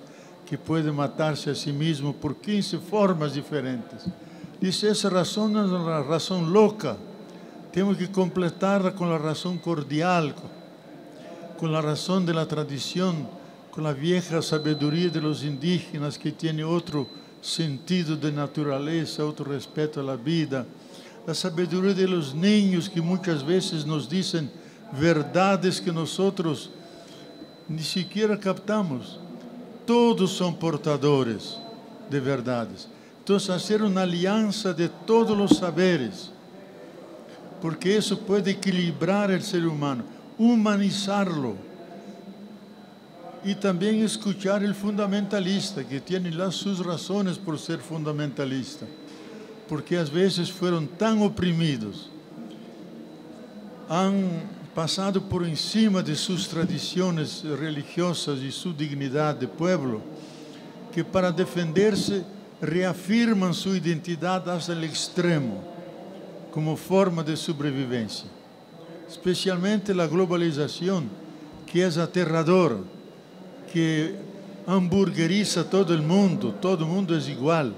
que puede matarse a sí mismo por 15 formas diferentes. Dice, esa razón es una razón loca, tenemos que completarla con la razón cordial, con la razón de la tradición, con la vieja sabiduría de los indígenas, que tiene otro sentido de naturaleza, otro respeto a la vida, la sabiduría de los niños, que muchas veces nos dicen verdades que nosotros ni siquiera captamos. Todos son portadores de verdades. Entonces, hacer una alianza de todos los saberes, porque eso puede equilibrar el ser humano, humanizarlo. Y también escuchar el fundamentalista, que tiene sus razones por ser fundamentalista, porque a veces fueron tan oprimidos, han pasado por encima de sus tradiciones religiosas y su dignidad de pueblo, que para defenderse reafirman su identidad hasta el extremo, como forma de sobrevivencia. Especialmente la globalización, que es aterradora, que hamburgueriza todo el mundo es igual,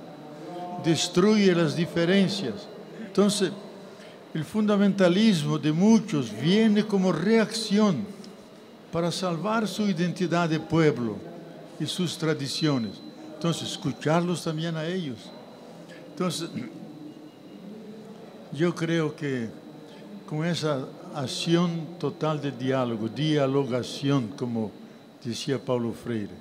destruye las diferencias. Entonces, el fundamentalismo de muchos viene como reacción para salvar su identidad de pueblo y sus tradiciones. Entonces, escucharlos también a ellos. Entonces, yo creo que con esa acción total de diálogo, dialogación, como decía Paulo Freire,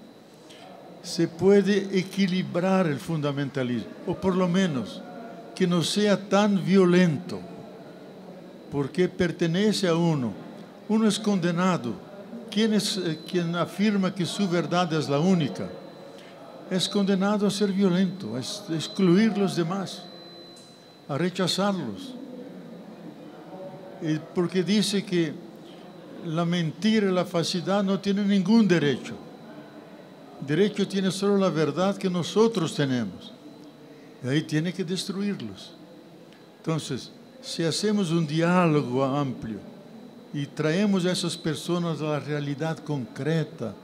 se puede equilibrar el fundamentalismo, o por lo menos que no sea tan violento, porque pertenece a uno. Uno es condenado. Quien afirma que su verdad es la única, es condenado a ser violento, a excluir los demás, a rechazarlos. Porque dice que la mentira y la falsedad no tienen ningún derecho. Derecho tiene solo la verdad que nosotros tenemos. Y ahí tiene que destruirlos. Entonces, si hacemos un diálogo amplio y traemos a esas personas a la realidad concreta,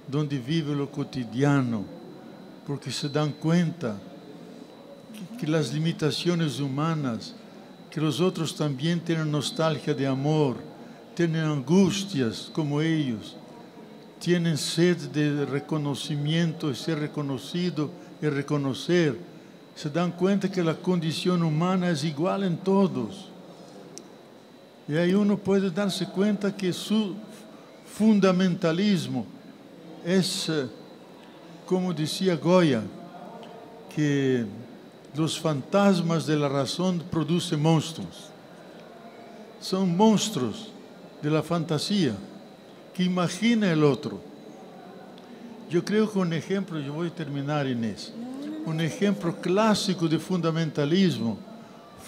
donde vive lo cotidiano, porque se dan cuenta que las limitaciones humanas, que los otros también tienen nostalgia de amor, tienen angustias como ellos, tienen sed de reconocimiento, de ser reconocido y reconocer. Se dan cuenta que la condición humana es igual en todos. Y ahí uno puede darse cuenta que su fundamentalismo es, como decía Goya, que los fantasmas de la razón producen monstruos. Son monstruos de la fantasía que imagina el otro. Yo creo que un ejemplo, yo voy a terminar, Inés, un ejemplo clásico de fundamentalismo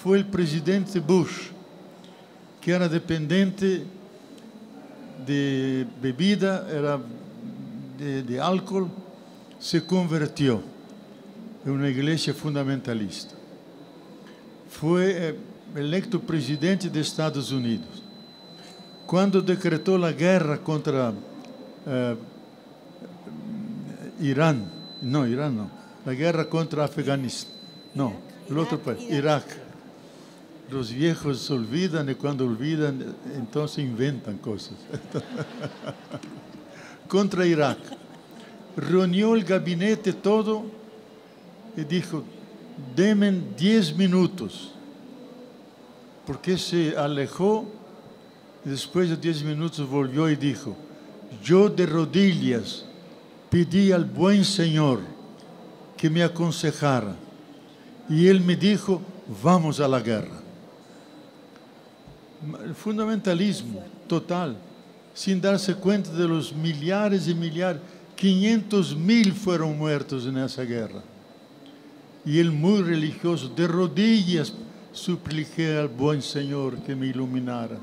fue el presidente Bush, que era dependiente de bebida, era de alcohol, se convirtió en una iglesia fundamentalista. Fue electo presidente de Estados Unidos. Cuando decretó la guerra contra Irán, no, la guerra contra Afganistán, no, el otro país, Irak. Los viejos se olvidan y cuando olvidan, entonces inventan cosas. Contra Irak. Reunió el gabinete todo y dijo, denme 10 minutos. Porque se alejó y después de 10 minutos volvió y dijo, yo de rodillas pedí al buen Señor que me aconsejara. Y él me dijo, vamos a la guerra. El fundamentalismo total, sin darse cuenta de los millares y millares, 500.000 fueron muertos en esa guerra. Y él muy religioso, de rodillas, supliqué al buen Señor que me iluminara.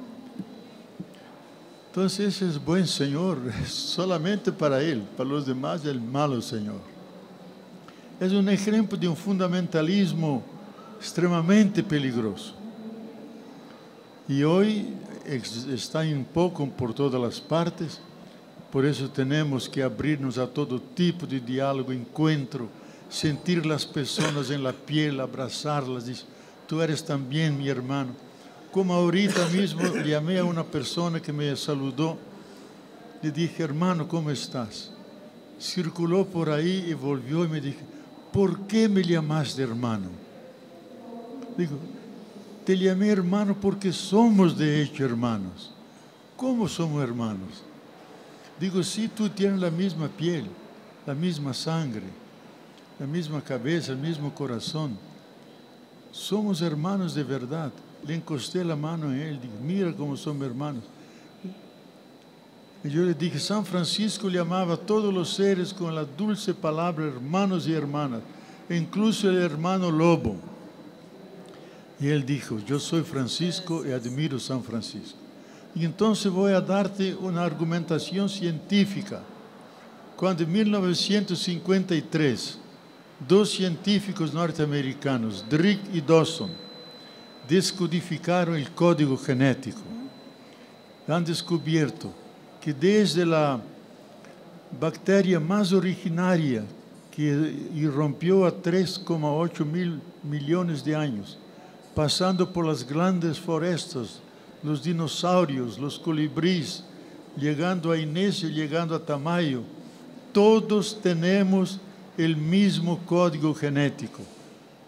Entonces ese es buen Señor, solamente para Él, para los demás el malo Señor. Es un ejemplo de un fundamentalismo extremadamente peligroso. Y hoy está un poco por todas las partes, por eso tenemos que abrirnos a todo tipo de diálogo, encuentro, sentir las personas en la piel, abrazarlas, decir, tú eres también mi hermano. Como ahorita mismo llamé a una persona que me saludó, le dije, hermano, ¿cómo estás? Circuló por ahí y volvió y me dijo, ¿por qué me llamaste hermano? Digo, te llamé hermano porque somos de hecho hermanos. ¿Cómo somos hermanos? Digo, sí, tú tienes la misma piel, la misma sangre, la misma cabeza, el mismo corazón. Somos hermanos de verdad. Le encosté la mano en él, dije, mira cómo somos hermanos. Y yo le dije, San Francisco le amaba a todos los seres con la dulce palabra hermanos y hermanas, incluso el hermano lobo. Y él dijo, yo soy Francisco y admiro San Francisco. Y entonces voy a darte una argumentación científica. Cuando en 1953, dos científicos norteamericanos, Drake y Dawson, descodificaron el código genético. Han descubierto que desde la bacteria más originaria que irrumpió a 3,8 mil millones de años, pasando por las grandes florestas, los dinosaurios, los colibríes, llegando a Inés y llegando a Tamayo, todos tenemos el mismo código genético,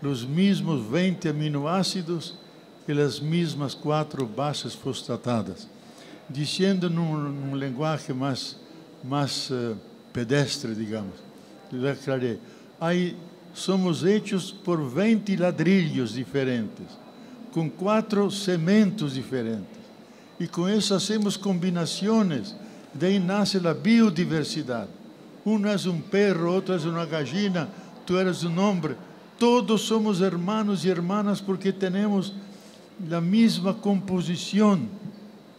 los mismos 20 aminoácidos y las mismas 4 bases fosfatadas. Diciendo en un lenguaje más pedestre, digamos, le aclaré, somos hechos por 20 ladrillos diferentes, con 4 cementos diferentes. Y con eso hacemos combinaciones, de ahí nace la biodiversidad. Uno es un perro, otro es una gallina, tú eres un hombre. Todos somos hermanos y hermanas porque tenemos la misma composición.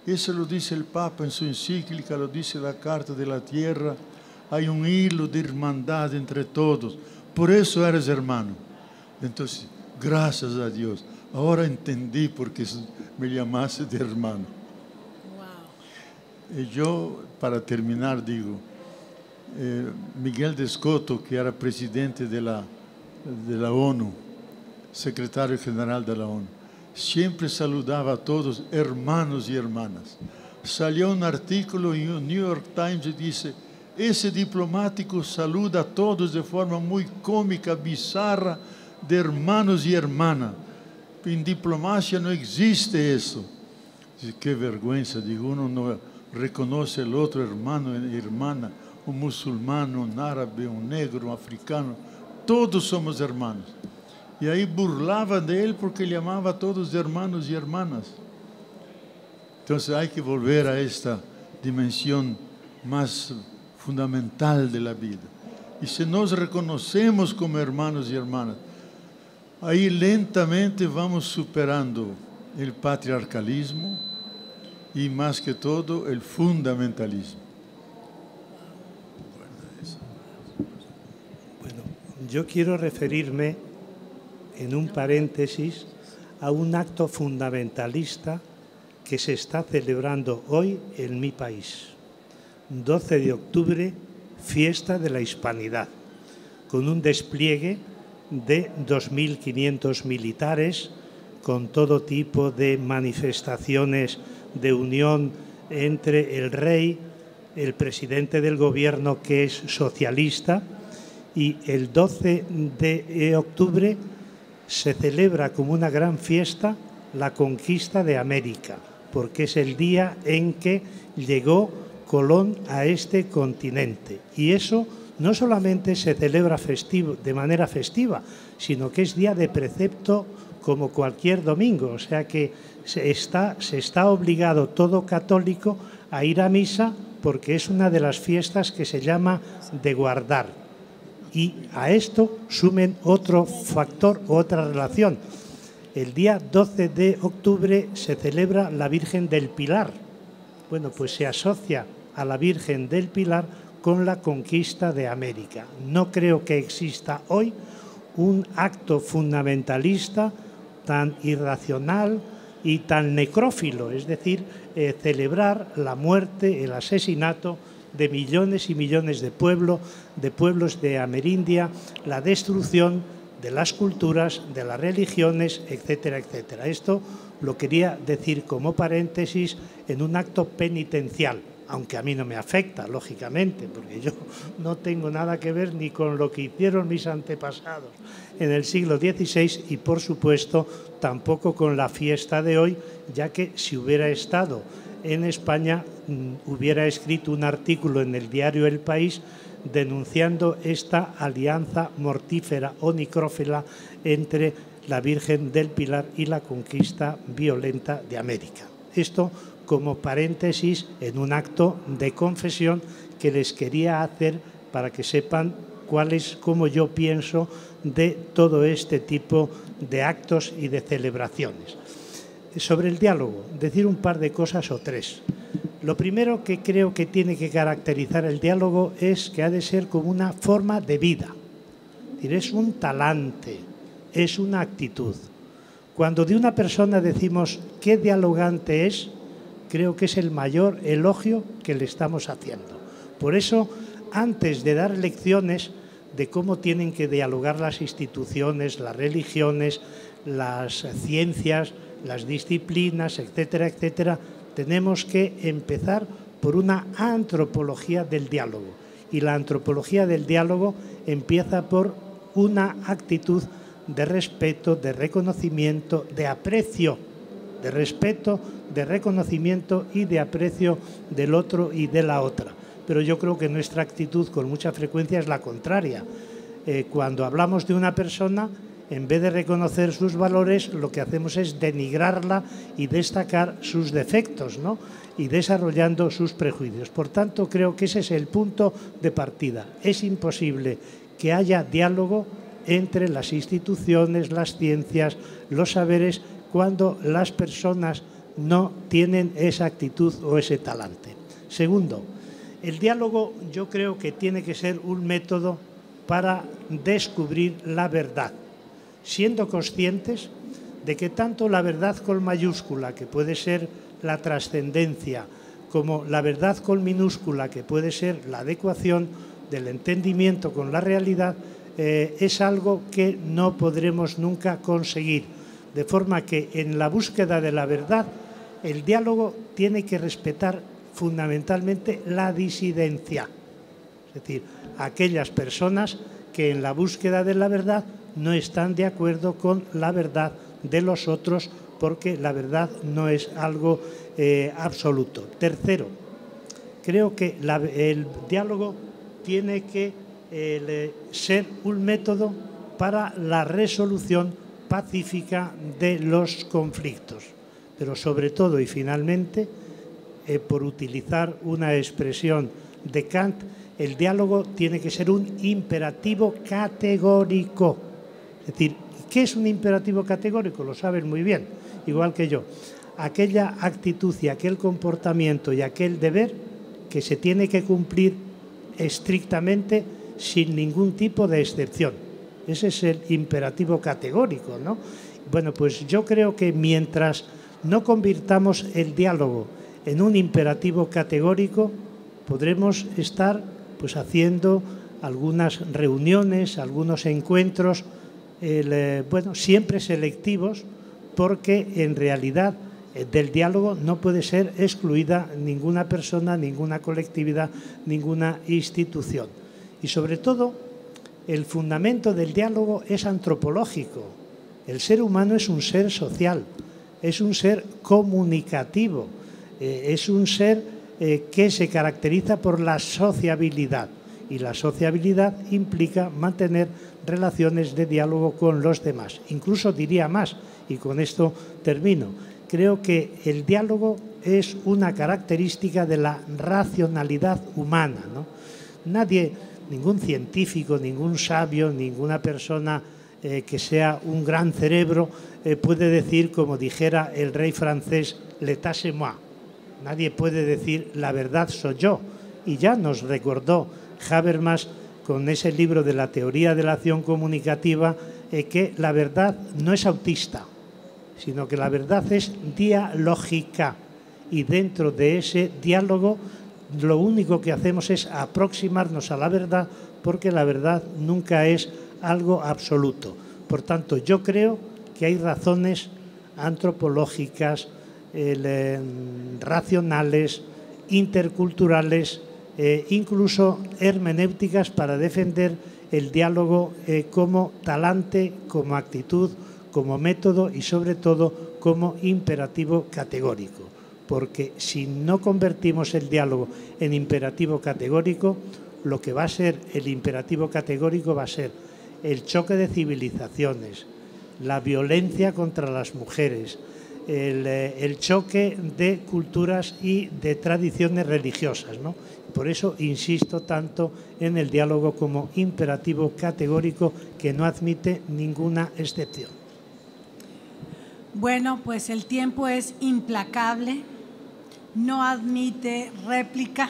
Eso lo dice el Papa en su encíclica, lo dice la Carta de la Tierra. Hay un hilo de hermandad entre todos. Por eso eres hermano. Entonces, gracias a Dios. Ahora entendí por qué me llamaste de hermano. Wow. Y yo, para terminar, digo, Miguel de Escoto, que era presidente de la ONU, secretario general de la ONU, siempre saludaba a todos hermanos y hermanas. Salió un artículo en el New York Times y dice, ese diplomático saluda a todos de forma muy cómica, bizarra, de hermanos y hermanas. En diplomacia no existe eso. Dice, qué vergüenza, digo, uno no reconoce el otro hermano y hermana, un musulmán, un árabe, un negro, un africano, todos somos hermanos. Y ahí burlaban de él porque le llamaba a todos hermanos y hermanas. Entonces hay que volver a esta dimensión más fundamental de la vida. Y si nos reconocemos como hermanos y hermanas, ahí lentamente vamos superando el patriarcalismo y más que todo el fundamentalismo. Bueno, yo quiero referirme en un paréntesis a un acto fundamentalista que se está celebrando hoy en mi país. 12 de octubre, fiesta de la Hispanidad, con un despliegue de 2.500 militares, con todo tipo de manifestaciones de unión entre el rey, el presidente del gobierno que es socialista, y el 12 de octubre se celebra como una gran fiesta la conquista de América, porque es el día en que llegó Colón a este continente. Y eso no solamente se celebra de manera festiva, sino que es día de precepto como cualquier domingo. O sea que se está obligado todo católico a ir a misa porque es una de las fiestas que se llama de guardar. Y a esto sumen otro factor, otra relación. El día 12 de octubre se celebra la Virgen del Pilar. Bueno, pues se asocia a la Virgen del Pilar con la conquista de América. No creo que exista hoy un acto fundamentalista tan irracional y tan necrófilo, es decir, celebrar la muerte, el asesinato de millones y millones de pueblos de Amerindia, la destrucción de las culturas, de las religiones, etcétera, etcétera. Esto lo quería decir como paréntesis en un acto penitencial, aunque a mí no me afecta, lógicamente, porque yo no tengo nada que ver ni con lo que hicieron mis antepasados en el siglo XVI y, por supuesto, tampoco con la fiesta de hoy, ya que si hubiera estado en España hubiera escrito un artículo en el diario El País denunciando esta alianza mortífera o necrófila entre la Virgen del Pilar y la conquista violenta de América. Esto como paréntesis en un acto de confesión que les quería hacer para que sepan cómo yo pienso de todo este tipo de actos y de celebraciones. Sobre el diálogo, decir un par de cosas o tres. Lo primero que creo que tiene que caracterizar el diálogo es que ha de ser como una forma de vida. Es decir, es un talante, es una actitud. Cuando de una persona decimos qué dialogante es, creo que es el mayor elogio que le estamos haciendo. Por eso, antes de dar lecciones de cómo tienen que dialogar las instituciones, las religiones, las ciencias, las disciplinas, etcétera, etcétera, tenemos que empezar por una antropología del diálogo. Y la antropología del diálogo empieza por una actitud de respeto, de reconocimiento, de aprecio, de respeto, de reconocimiento y de aprecio del otro y de la otra. Pero yo creo que nuestra actitud con mucha frecuencia es la contraria. Cuando hablamos de una persona, en vez de reconocer sus valores, lo que hacemos es denigrarla y destacar sus defectos, ¿no? Y desarrollando sus prejuicios. Por tanto, creo que ese es el punto de partida. Es imposible que haya diálogo entre las instituciones, las ciencias, los saberes, cuando las personas no tienen esa actitud o ese talante. Segundo, el diálogo yo creo que tiene que ser un método para descubrir la verdad, siendo conscientes de que tanto la verdad con mayúscula, que puede ser la trascendencia, como la verdad con minúscula, que puede ser la adecuación del entendimiento con la realidad, es algo que no podremos nunca conseguir. De forma que en la búsqueda de la verdad, el diálogo tiene que respetar fundamentalmente la disidencia. Es decir, aquellas personas que en la búsqueda de la verdad no están de acuerdo con la verdad de los otros, porque la verdad no es algo absoluto. Tercero, creo que el diálogo tiene que ser un método para la resolución pacífica de los conflictos. Pero sobre todo y finalmente, por utilizar una expresión de Kant, el diálogo tiene que ser un imperativo categórico. Es decir, ¿qué es un imperativo categórico? Lo saben muy bien, igual que yo. Aquella actitud y aquel comportamiento y aquel deber que se tiene que cumplir estrictamente sin ningún tipo de excepción. Ese es el imperativo categórico, ¿no? Bueno, pues yo creo que mientras no convirtamos el diálogo en un imperativo categórico, podremos estar pues haciendo algunas reuniones, algunos encuentros, bueno, siempre selectivos, porque en realidad del diálogo no puede ser excluida ninguna persona, ninguna colectividad, ninguna institución. Y sobre todo, el fundamento del diálogo es antropológico. El ser humano es un ser social, es un ser comunicativo, es un ser que se caracteriza por la sociabilidad. Y la sociabilidad implica mantener relaciones de diálogo con los demás. Incluso diría más, y con esto termino. Creo que el diálogo es una característica de la racionalidad humana, ¿no? Nadie, ningún científico, ningún sabio, ninguna persona que sea un gran cerebro puede decir, como dijera el rey francés, l'état c'est moi. Nadie puede decir la verdad soy yo. Y ya nos recordó Habermas con ese libro de la teoría de la acción comunicativa que la verdad no es autista, sino que la verdad es dialógica. Y dentro de ese diálogo lo único que hacemos es aproximarnos a la verdad, porque la verdad nunca es algo absoluto. Por tanto, yo creo que hay razones antropológicas, racionales, interculturales, incluso hermenéuticas para defender el diálogo como talante, como actitud, como método y sobre todo como imperativo categórico. porque si no convertimos el diálogo en imperativo categórico, lo que va a ser el imperativo categórico va a ser el choque de civilizaciones, la violencia contra las mujeres, el choque de culturas y de tradiciones religiosas, ¿no? Por eso insisto tanto en el diálogo como imperativo categórico que no admite ninguna excepción. Bueno, pues el tiempo es implacable, no admite réplica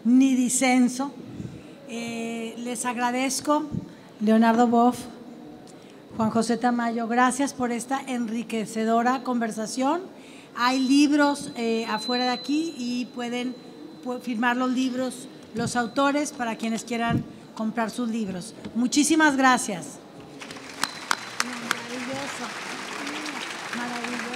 ni disenso. Les agradezco, Leonardo Boff, Juan José Tamayo, gracias por esta enriquecedora conversación. Hay libros afuera de aquí y pueden firmar los libros, los autores, para quienes quieran comprar sus libros. Muchísimas gracias. Maravilloso. Maravilloso.